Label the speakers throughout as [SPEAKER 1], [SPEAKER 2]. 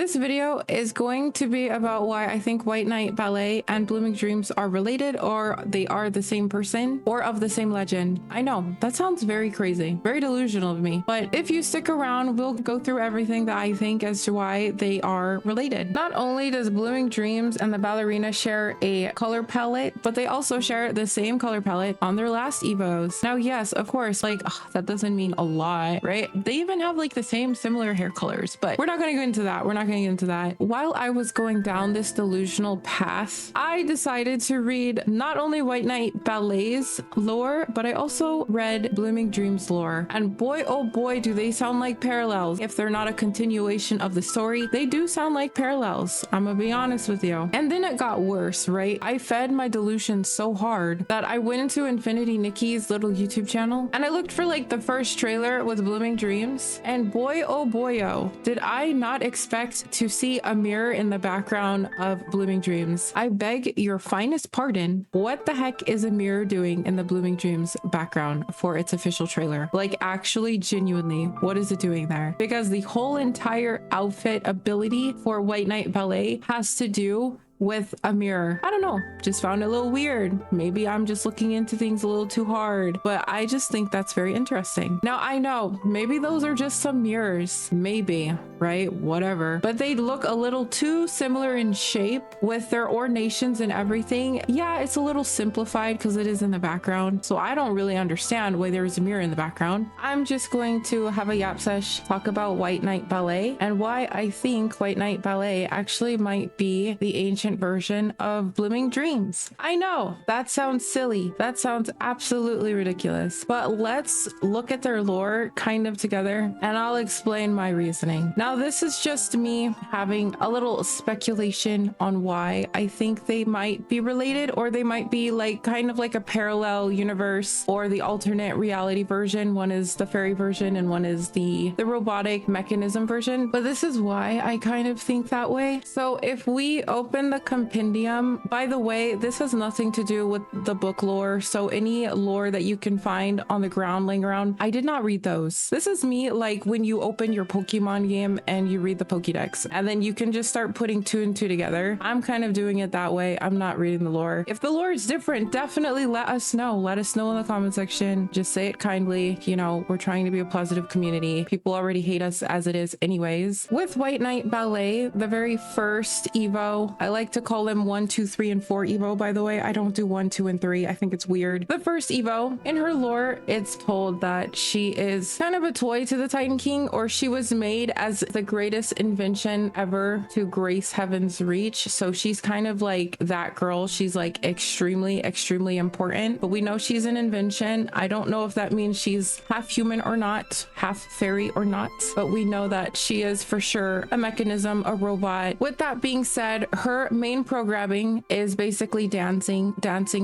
[SPEAKER 1] This video is going to be about why I think White Night Ballet and Blooming Dreams are related, or they are the same person or of the same legend. I know that sounds very crazy, very delusional of me, but if you stick around, we'll go through everything that I think as to why they are related. Not only does Blooming Dreams and the Ballerina share a color palette, but they also share the same color palette on their last evos. Now, yes, of course, like that doesn't mean a lot, right? They even have like the same similar hair colors, but we're not going to go into that. We're not going to get into that. While I was going down this delusional path, I decided to read not only White Night Ballet's lore, but I also read Blooming Dreams lore. And boy, oh boy, do they sound like parallels. If they're not a continuation of the story, they do sound like parallels. I'm gonna be honest with you. And then it got worse, right? I fed my delusion so hard that I went into Infinity Nikki's little YouTube channel and I looked for like the first trailer with Blooming Dreams. And boy, oh, did I not expect to see a mirror in the background of Blooming Dreams. I beg your finest pardon. What the heck is a mirror doing in the Blooming Dreams background for its official trailer? Like, actually, genuinely, what is it doing there? Because the whole entire outfit ability for White Night Ballet has to do with a mirror. I don't know, just found it a little weird. Maybe I'm just looking into things a little too hard, but I just think that's very interesting. Now, I know maybe those are just some mirrors, maybe, right? Whatever, but they look a little too similar in shape with their ordinations and everything. Yeah, it's a little simplified because it is in the background, so I don't really understand why there's a mirror in the background. I'm just going to have a yap sesh, talk about White Night Ballet and why I think White Night Ballet actually might be the ancient version of Blooming Dreams. I know that sounds silly. That sounds absolutely ridiculous, but let's look at their lore kind of together and I'll explain my reasoning. Now, this is just me having a little speculation on why I think they might be related, or they might be like kind of like a parallel universe or the alternate reality version. One is the fairy version and one is the robotic mechanism version, but this is why I kind of think that way. So if we open the compendium, by the way, this has nothing to do with the book lore, so any lore that you can find on the ground laying around, I did not read those. This is me like when you open your Pokemon game and you read the Pokédex and then you can just start putting two and two together. I'm kind of doing it that way. I'm not reading the lore. If the lore is different, definitely let us know. Let us know in the comment section. Just say it kindly. You know, we're trying to be a positive community. People already hate us as it is anyways. With White Night Ballet, the very first Evo, I like to call them 1, 2, 3, and 4 Evo, by the way. I don't do 1, 2, and 3. I think it's weird. The first Evo, in her lore, it's told that she is kind of a toy to the Titan King, or she was made as the greatest invention ever to grace heaven's reach. So she's kind of like that girl. She's like extremely important, but we know she's an invention. I don't know if that means she's half human or not, half fairy or not, but we know that she is for sure a mechanism, a robot. With that being said, her main programming is basically dancing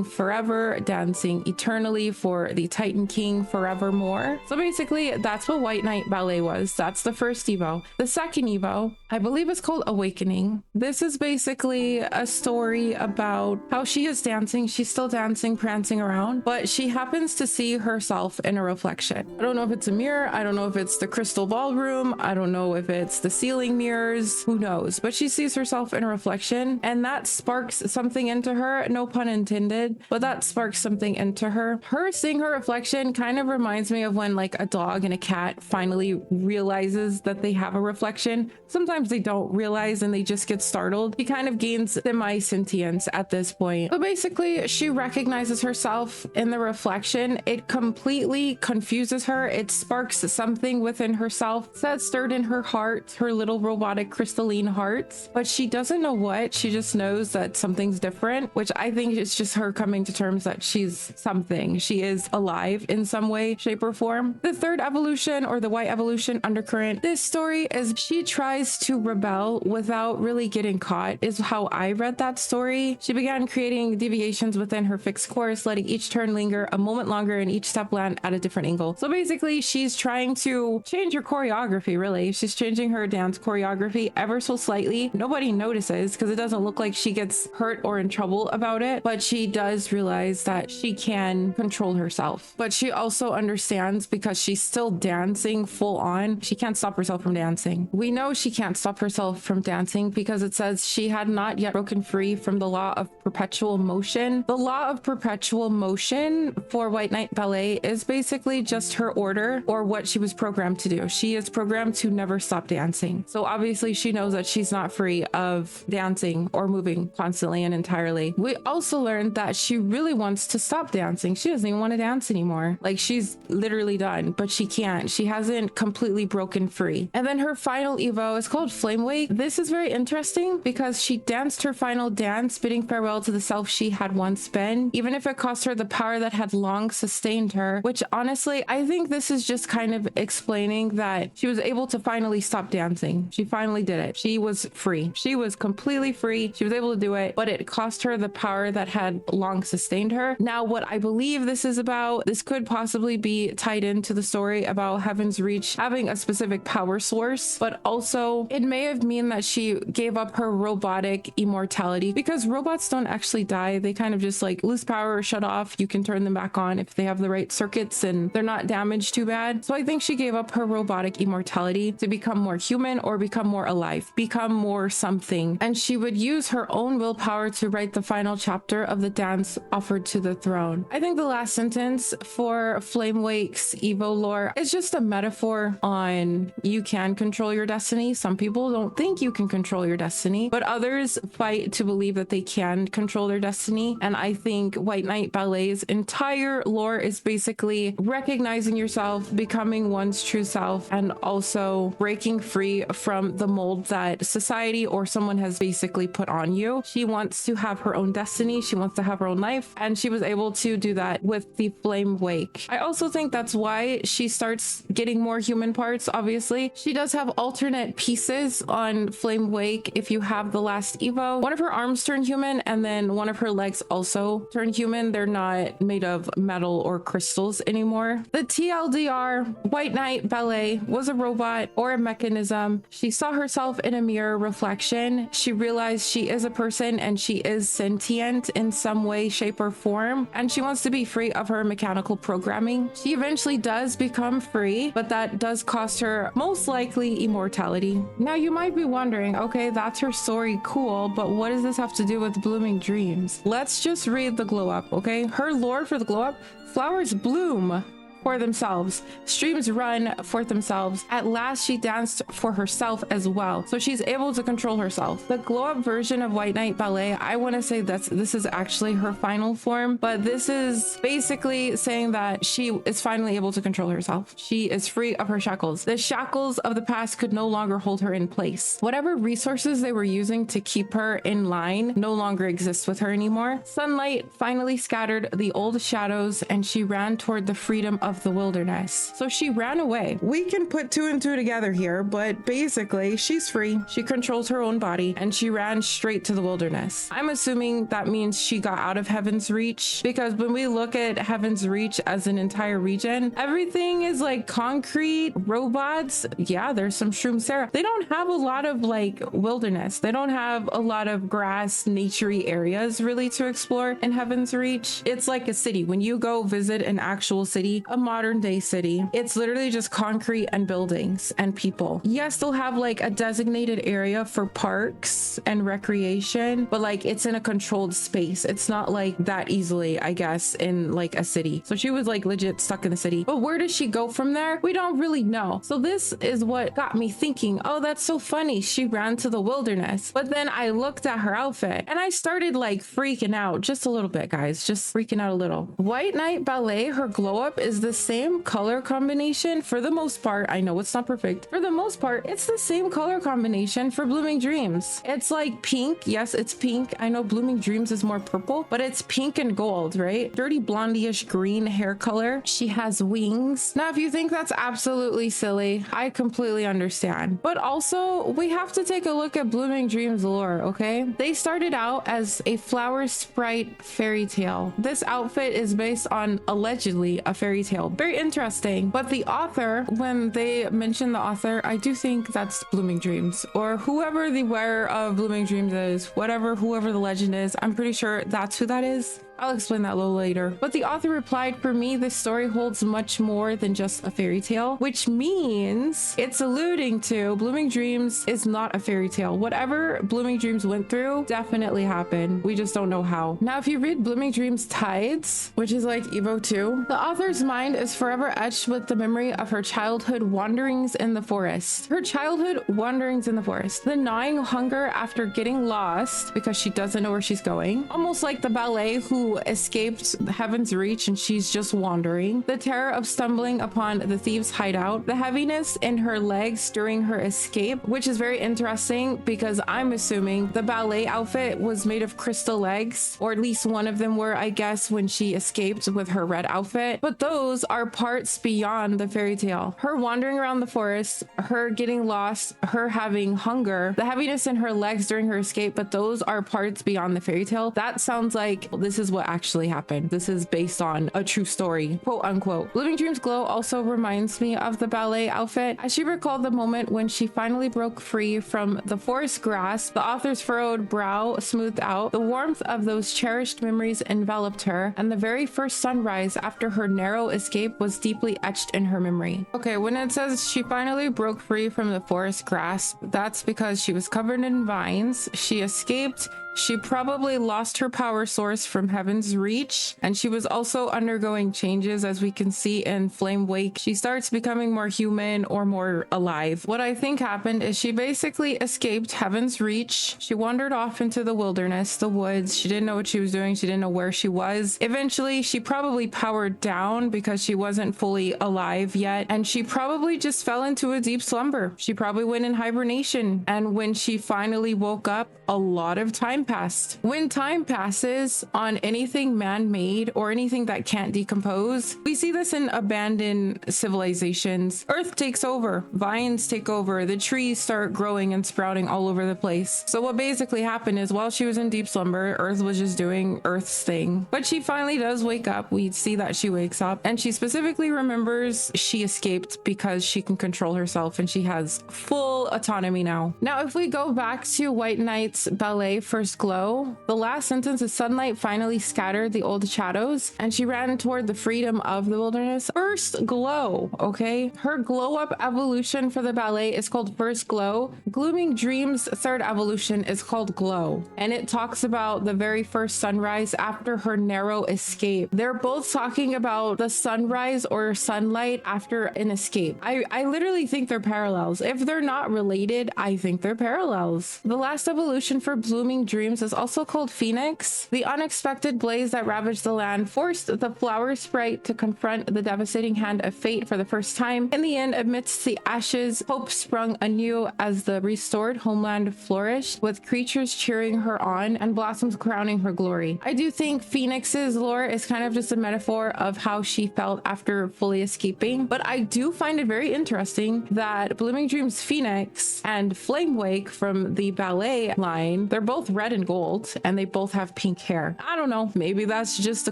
[SPEAKER 1] forever, dancing eternally for the Titan King forevermore. So basically that's what White Night Ballet was. That's the first Evo. The second Evo, I believe, is called Awakening. This is basically a story about how she is dancing. She's still dancing, prancing around, but she happens to see herself in a reflection. I don't know if it's a mirror. I don't know if it's the crystal ballroom. I don't know if it's the ceiling mirrors. Who knows? But she sees herself in a reflection, and that sparks something into her. No pun intended, but that sparks something into her. Her seeing her reflection kind of reminds me of when like a dog and a cat finally realizes that they have a reflection. Sometimes they don't realize and they just get startled. She kind of gains semi-sentience at this point. But basically, she recognizes herself in the reflection. It completely confuses her. It sparks something within herself that's stirred in her heart, her little robotic crystalline heart, but she doesn't know what. She just knows that something's different, which I think is just her coming to terms that she's something. She is alive in some way, shape, or form. The third evolution, or the white evolution undercurrent, this story is she tries to rebel without really getting caught, is how I read that story. She began creating deviations within her fixed course, letting each turn linger a moment longer and each step land at a different angle. So basically, she's trying to change her choreography, really. She's changing her dance choreography ever so slightly. Nobody notices because it doesn't doesn't look like she gets hurt or in trouble about it, but she does realize that she can control herself. But she also understands, because she's still dancing full on, she can't stop herself from dancing. We know she can't stop herself from dancing because it says she had not yet broken free from the law of perpetual motion. The law of perpetual motion for White Night Ballet is basically just her order, or what she was programmed to do. She is programmed to never stop dancing. So obviously she knows that she's not free of dancing or moving constantly and entirely. We also learned that she really wants to stop dancing. She doesn't even want to dance anymore. Like, she's literally done, but she can't. She hasn't completely broken free. And then her final Evo is called FLAMEWAKE. This is very interesting because she danced her final dance, bidding farewell to the self she had once been, even if it cost her the power that had long sustained her, which honestly, I think this is just kind of explaining that she was able to finally stop dancing. She finally did it. She was free. She was completely free. She was able to do it, but it cost her the power that had long sustained her. Now, what I believe this is about, this could possibly be tied into the story about Heaven's Reach having a specific power source, but also it may have mean that she gave up her robotic immortality, because robots don't actually die. They kind of just like lose power or shut off. You can turn them back on if they have the right circuits and they're not damaged too bad. So I think she gave up her robotic immortality to become more human or become more alive, become more something. And she would use her own willpower to write the final chapter of the dance offered to the throne. I think the last sentence for FLAMEWAKE's Evo lore is just a metaphor on you can control your destiny. Some people don't think you can control your destiny, but others fight to believe that they can control their destiny. And I think White Night Ballet's entire lore is basically recognizing yourself, becoming one's true self, and also breaking free from the mold that society or someone has basically put on you. She wants to have her own destiny. She wants to have her own life, and she was able to do that with the FLAMEWAKE. I also think that's why she starts getting more human parts. Obviously, she does have alternate pieces on FLAMEWAKE. If you have the last Evo, one of her arms turn human, and then one of her legs also turn human. They're not made of metal or crystals anymore. The TLDR, White Night Ballet, was a robot or a mechanism. She saw herself in a mirror reflection. She realized she is a person and she is sentient in some way, shape, or form, and she wants to be free of her mechanical programming. She eventually does become free, but that does cost her most likely immortality. Now you might be wondering, okay, that's her story, cool, but what does this have to do with Blooming Dreams? Let's just read the glow up, okay? Her lore for the glow up: flowers bloom for themselves, streams run for themselves. At last she danced for herself as well, so she's able to control herself. The glow up version of White Night Ballet, I want to say this is actually her final form, but this is basically saying that she is finally able to control herself. She is free of her shackles. The shackles of the past could no longer hold her in place. Whatever resources they were using to keep her in line no longer exists with her anymore. Sunlight finally scattered the old shadows, and she ran toward the freedom of the wilderness. So she ran away. We can put two and two together here, but basically she's free. She controls her own body, and she ran straight to the wilderness. I'm assuming that means she got out of Heaven's Reach, because when we look at Heaven's Reach as an entire region, everything is like concrete, robots. Yeah, there's some shrooms there. They don't have a lot of like wilderness. They don't have a lot of grass, naturey areas really to explore in Heaven's Reach. It's like a city. When you go visit an actual city, a modern day city, it's literally just concrete and buildings and people. Yes, they'll have like a designated area for parks and recreation, but like it's in a controlled space. It's not like that easily, I guess, in like a city. So she was like legit stuck in the city, but where does she go from there? We don't really know. So this is what got me thinking, oh, that's so funny. She ran to the wilderness, but then I looked at her outfit and I started like freaking out just a little bit, guys, just freaking out a little. White Night Ballet, her glow up is the same color combination for the most part. I know it's not perfect. For the most part, it's the same color combination for Blooming Dreams. It's like pink. Yes, it's pink. I know Blooming Dreams is more purple, but it's pink and gold, right? Dirty blondie-ish green hair color. She has wings. Now, if you think that's absolutely silly, I completely understand. But also, we have to take a look at Blooming Dreams lore, okay? They started out as a flower sprite fairy tale. This outfit is based on allegedly a fairy tale tale. Very interesting. But the author, when they mention the author, I do think that's Blooming Dreams, or whoever the wearer of Blooming Dreams is, whoever the legend is. I'm pretty sure that's who that is. I'll explain that a little later. But the author replied, for me, this story holds much more than just a fairy tale, which means it's alluding to Blooming Dreams is not a fairy tale. Whatever Blooming Dreams went through definitely happened. We just don't know how. Now, if you read Blooming Dreams Tides, which is like Evo 2, the author's mind is forever etched with the memory of her childhood wanderings in the forest. Her childhood wanderings in the forest. The gnawing hunger after getting lost because she doesn't know where she's going. Almost like the ballet who escaped Heaven's Reach and she's just wandering. The terror of stumbling upon the thieves' hideout. The heaviness in her legs during her escape, which is very interesting because I'm assuming the ballet outfit was made of crystal legs, or at least one of them were, I guess, when she escaped with her red outfit. But those are parts beyond the fairy tale. Her wandering around the forest, her getting lost, her having hunger, the heaviness in her legs during her escape, but those are parts beyond the fairy tale. That sounds like this is what actually happened. This is based on a true story, quote unquote. Blooming Dreams glow also reminds me of the ballet outfit, as she recalled the moment when she finally broke free from the forest grass. The author's furrowed brow smoothed out, the warmth of those cherished memories enveloped her, and the very first sunrise after her narrow escape was deeply etched in her memory. Okay, when it says she finally broke free from the forest grass, that's because she was covered in vines. She escaped. She probably lost her power source from Heaven's Reach, and she was also undergoing changes, as we can see in FLAMEWAKE. She starts becoming more human or more alive. What I think happened is she basically escaped Heaven's Reach. She wandered off into the wilderness, the woods. She didn't know what she was doing. She didn't know where she was. Eventually, she probably powered down because she wasn't fully alive yet, and she probably just fell into a deep slumber. She probably went in hibernation, and when she finally woke up, a lot of time passed. When time passes on anything man-made or anything that can't decompose, we see this in abandoned civilizations. Earth takes over, vines take over, the trees start growing and sprouting all over the place. So what basically happened is while she was in deep slumber, Earth was just doing Earth's thing. But she finally does wake up. We see that she wakes up, and she specifically remembers she escaped because she can control herself and she has full autonomy now. Now, if we go back to White Knight's ballet First Glow, the last sentence is sunlight finally scattered the old shadows and she ran toward the freedom of the wilderness. First Glow, okay? Her glow up evolution for the ballet is called First Glow. Blooming Dreams' third evolution is called Glow, and it talks about the very first sunrise after her narrow escape. They're both talking about the sunrise or sunlight after an escape. I literally think they're parallels. If they're not related, I think they're parallels. The last evolution for Blooming Dreams is also called Phoenix. The unexpected blaze that ravaged the land forced the flower sprite to confront the devastating hand of fate for the first time. In the end, amidst the ashes, hope sprung anew as the restored homeland flourished, with creatures cheering her on and blossoms crowning her glory. I do think Phoenix's lore is kind of just a metaphor of how she felt after fully escaping, but I do find it very interesting that Blooming Dreams Phoenix and FLAMEWAKE from the ballet line, they're both red and gold and they both have pink hair. I don't know, maybe that's just a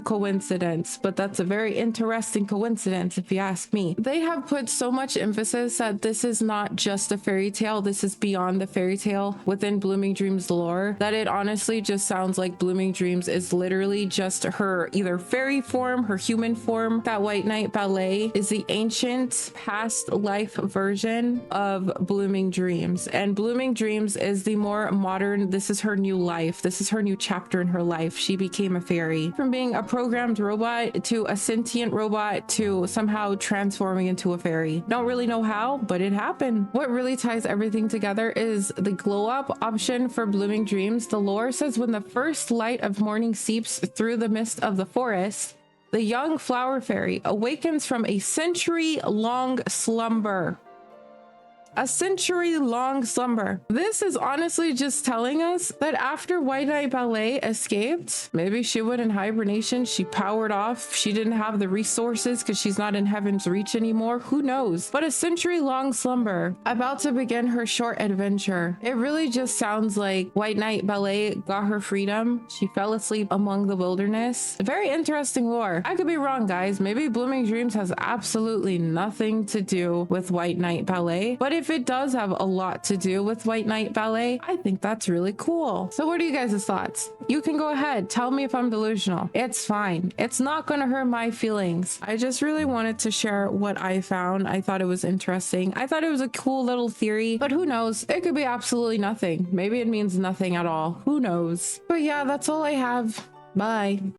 [SPEAKER 1] coincidence, but that's a very interesting coincidence if you ask me. They have put so much emphasis that this is not just a fairy tale, this is beyond the fairy tale within Blooming Dreams lore, that it honestly just sounds like Blooming Dreams is literally just her either fairy form, her human form. That White Knight ballet is the ancient past life version of Blooming Dreams, and Blooming Dreams is the more modern, this is her new life, this is her new chapter in her life. She became a fairy, from being a programmed robot to a sentient robot to somehow transforming into a fairy. Don't really know how, but it happened. What really ties everything together is the glow up option for Blooming Dreams. The lore says when the first light of morning seeps through the mist of the forest, the young flower fairy awakens from a century-long slumber. A century-long slumber. This is honestly just telling us that after White Night Ballet escaped, maybe she went in hibernation, she powered off, she didn't have the resources because she's not in Heaven's Reach anymore. Who knows? But a century-long slumber, about to begin her short adventure. It really just sounds like White Night Ballet got her freedom. She fell asleep among the wilderness. A very interesting lore. I could be wrong, guys. Maybe Blooming Dreams has absolutely nothing to do with White Night Ballet. But if it does have a lot to do with White Night Ballet, I think that's really cool. So what are you guys' thoughts? You can go ahead. Tell me if I'm delusional. It's fine. It's not going to hurt my feelings. I just really wanted to share what I found. I thought it was interesting. I thought it was a cool little theory, but who knows? It could be absolutely nothing. Maybe it means nothing at all. Who knows? But yeah, that's all I have. Bye.